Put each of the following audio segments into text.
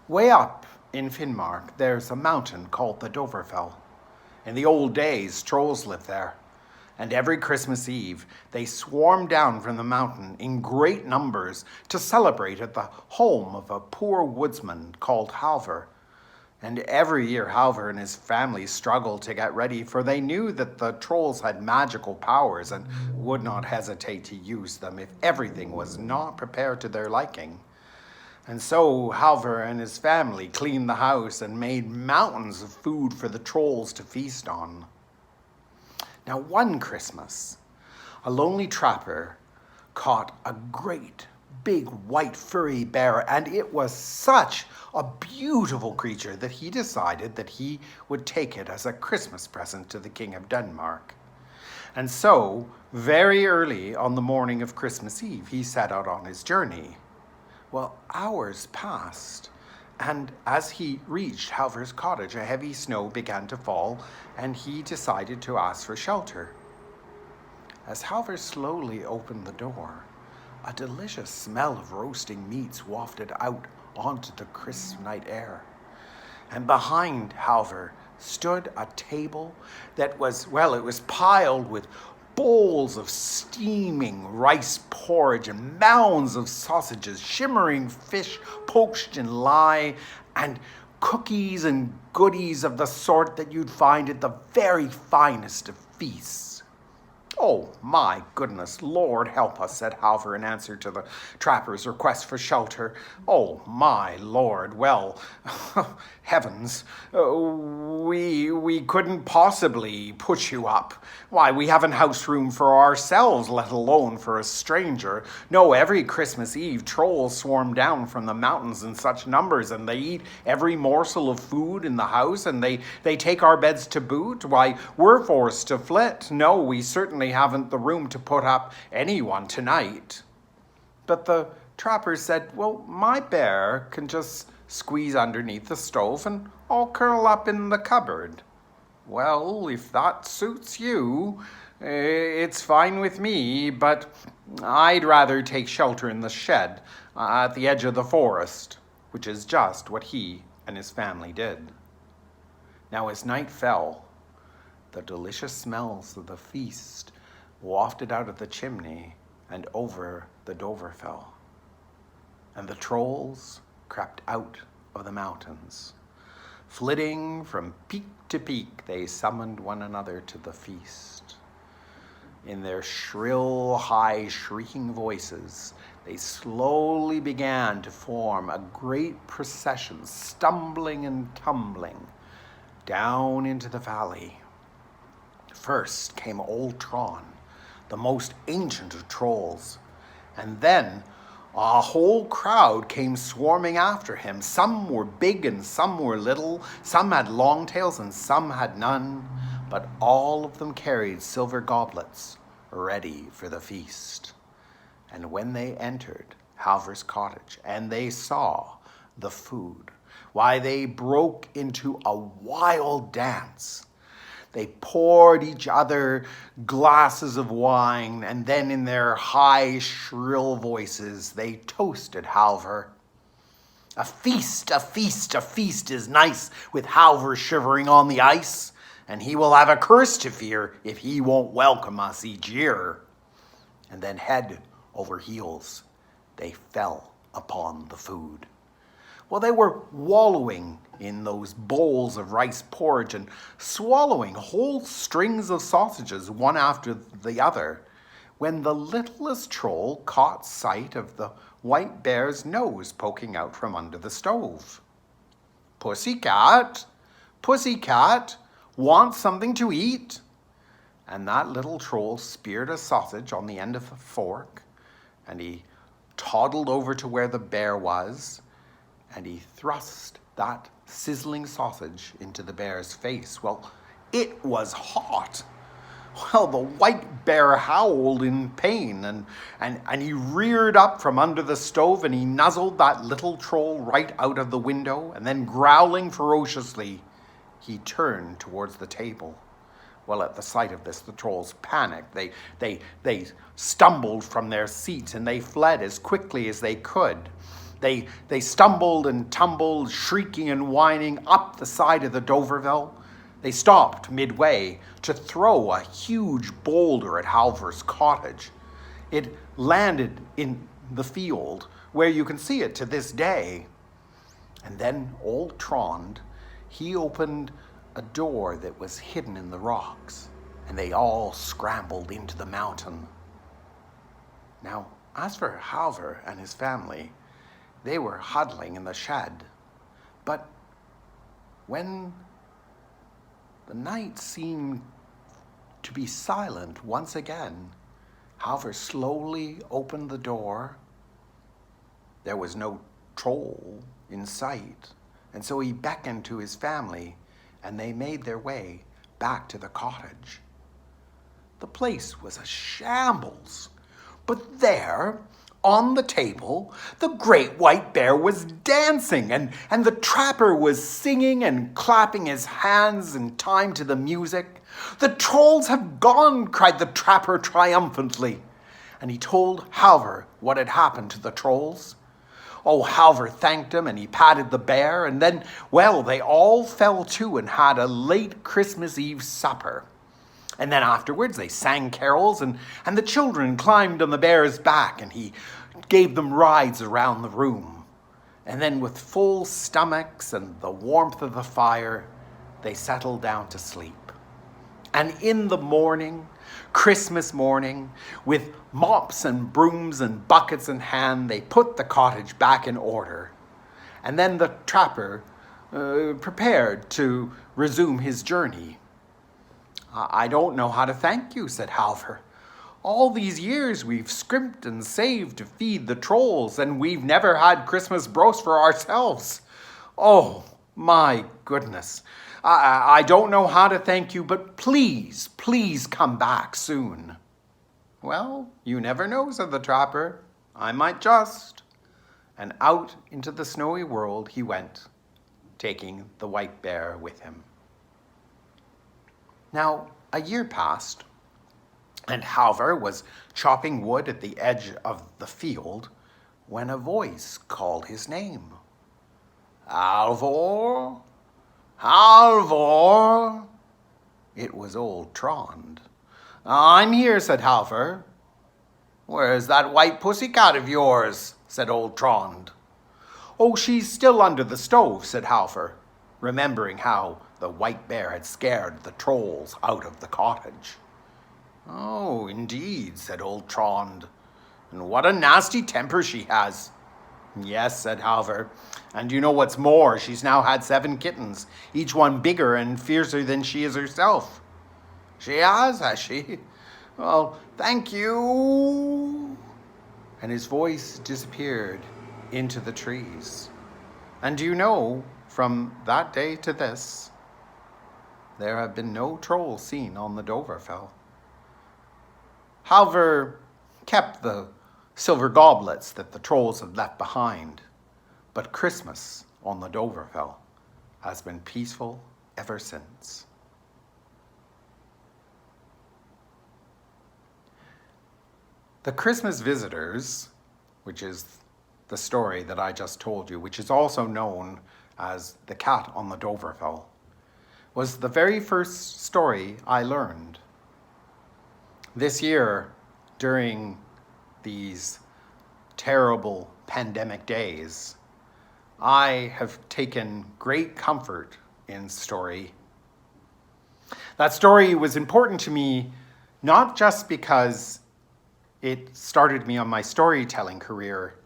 Way up in Finnmark, there's a mountain called the Dovrefell. In the old days, trolls lived there. And every Christmas Eve, they swarmed down from the mountain in great numbers to celebrate at the home of a poor woodsman called Halvor. And every year, Halvor and his family struggled to get ready, for they knew that the trolls had magical powers and would not hesitate to use them if everything was not prepared to their liking. And so Halvor and his family cleaned the house and made mountains of food for the trolls to feast on. Now, one Christmas, a lonely trapper caught a great big white furry bear, and it was such a beautiful creature that he decided that he would take it as a Christmas present to the King of Denmark. And so, very early on the morning of Christmas Eve, he set out on his journey. Well, hours passed, and as he reached Halvor's cottage, a heavy snow began to fall, and he decided to ask for shelter. As Halvor slowly opened the door, a delicious smell of roasting meats wafted out onto the crisp night air. And behind Halvor stood a table that was, well, it was piled with bowls of steaming rice porridge and mounds of sausages, shimmering fish poached in lye, and cookies and goodies of the sort that you'd find at the very finest of feasts. "Oh, my goodness, Lord help us," said Halvor in answer to the trapper's request for shelter. "Oh, my Lord, well, heavens, we couldn't possibly put you up. Why, we haven't house room for ourselves, let alone for a stranger. No, every Christmas Eve, trolls swarm down from the mountains in such numbers, and they eat every morsel of food in the house, and they take our beds to boot. Why, we're forced to flit. No, we certainly haven't the room to put up anyone tonight." But the trapper said, "Well, my bear can just squeeze underneath the stove and I'll curl up in the cupboard." "Well, if that suits you, it's fine with me, but I'd rather take shelter in the shed at the edge of the forest," which is just what he and his family did. Now, as night fell, the delicious smells of the feast wafted out of the chimney and over the Dovrefell, and the trolls crept out of the mountains. Flitting from peak to peak, they summoned one another to the feast. In their shrill, high, shrieking voices, they slowly began to form a great procession, stumbling and tumbling down into the valley. First came Old Tron, the most ancient of trolls, and then a whole crowd came swarming after him. Some were big and some were little, some had long tails and some had none, but all of them carried silver goblets ready for the feast. And when they entered Halvor's cottage and they saw the food, why, they broke into a wild dance. They poured each other glasses of wine, and then in their high, shrill voices, they toasted Halvor. "A feast, a feast, a feast is nice, with Halvor shivering on the ice, and he will have a curse to fear if he won't welcome us each year." And then head over heels, they fell upon the food. Well, they were wallowing in those bowls of rice porridge and swallowing whole strings of sausages one after the other, when the littlest troll caught sight of the white bear's nose poking out from under the stove. "Pussycat, Pussycat, want something to eat?" And that little troll speared a sausage on the end of a fork, and he toddled over to where the bear was, and he thrust that sizzling sausage into the bear's face. Well, it was hot. Well, the white bear howled in pain, and he reared up from under the stove, and he nuzzled that little troll right out of the window, and then growling ferociously, he turned towards the table. Well, at the sight of this, the trolls panicked. They stumbled from their seats, and they fled as quickly as they could. They stumbled and tumbled, shrieking and whining, up the side of the Dovreville. They stopped midway to throw a huge boulder at Halvor's cottage. It landed in the field, where you can see it to this day. And then old Trond, he opened a door that was hidden in the rocks, and they all scrambled into the mountain. Now, as for Halvor and his family, they were huddling in the shed. But when the night seemed to be silent once again, Halvor slowly opened the door. There was no troll in sight, and so he beckoned to his family, and they made their way back to the cottage. The place was a shambles, but there, on the table, the great white bear was dancing, and the trapper was singing and clapping his hands in time to the music. "The trolls have gone," cried the trapper triumphantly, and he told Halvor what had happened to the trolls. Oh, Halvor thanked him, and he patted the bear, and then, well, they all fell to and had a late Christmas Eve supper. And then afterwards they sang carols, and the children climbed on the bear's back, and he gave them rides around the room. And then with full stomachs and the warmth of the fire, they settled down to sleep. And in the morning, Christmas morning, with mops and brooms and buckets in hand, they put the cottage back in order. And then the trapper prepared to resume his journey. "I don't know how to thank you," said Halvor. "All these years we've scrimped and saved to feed the trolls, and we've never had Christmas brose for ourselves. Oh, my goodness. I don't know how to thank you, but please, please come back soon." "Well, you never know," said the trapper. "I might just." And out into the snowy world he went, taking the white bear with him. Now, a year passed, and Halvor was chopping wood at the edge of the field when a voice called his name. "Halvor, Halvor!" It was old Trond. "I'm here," said Halvor. "Where's that white pussycat of yours?" said old Trond. "Oh, she's still under the stove," said Halvor, remembering how the white bear had scared the trolls out of the cottage. "Oh, indeed," said old Trond. "And what a nasty temper she has." "Yes," said Halvor, "and you know what's more, she's now had 7 kittens, each one bigger and fiercer than she is herself." "She has she? Well, thank you." And his voice disappeared into the trees. And do you know, from that day to this, there have been no trolls seen on the Dovrefell. Halvor kept the silver goblets that the trolls had left behind, but Christmas on the Dovrefell has been peaceful ever since. The Christmas Visitors, which is the story that I just told you, which is also known as The Cat on the Dovrefell, was the very first story I learned. This year, during these terrible pandemic days, I have taken great comfort in story. That story was important to me, not just because it started me on my storytelling career,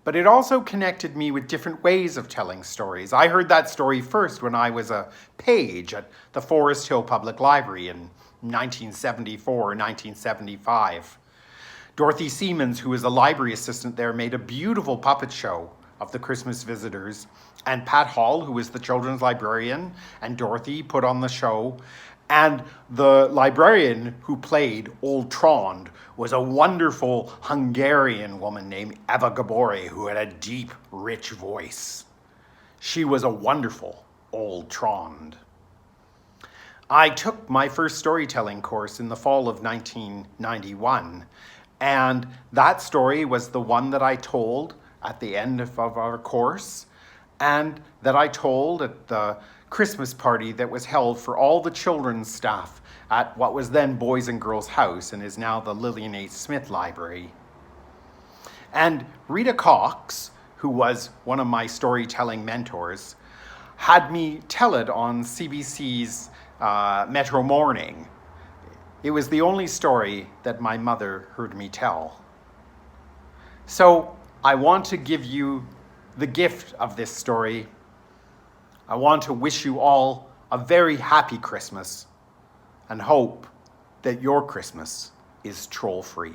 but it also connected me with different ways of telling stories. I heard that story first when I was a page at the Forest Hill Public Library in 1974 or 1975. Dorothy Siemens, who was a library assistant there, made a beautiful puppet show of the Christmas Visitors, and Pat Hall, who was the children's librarian, and Dorothy put on the show. And the librarian who played Old Trond was a wonderful Hungarian woman named Eva Gabori, who had a deep, rich voice. She was a wonderful Old Trond. I took my first storytelling course in the fall of 1991, and that story was the one that I told at the end of our course, and that I told at the Christmas party that was held for all the children's staff at what was then Boys and Girls House and is now the Lillian H. Smith Library. And Rita Cox, who was one of my storytelling mentors, had me tell it on CBC's Metro Morning. It was the only story that my mother heard me tell. So I want to give you the gift of this story. I want to wish you all a very happy Christmas and hope that your Christmas is troll-free.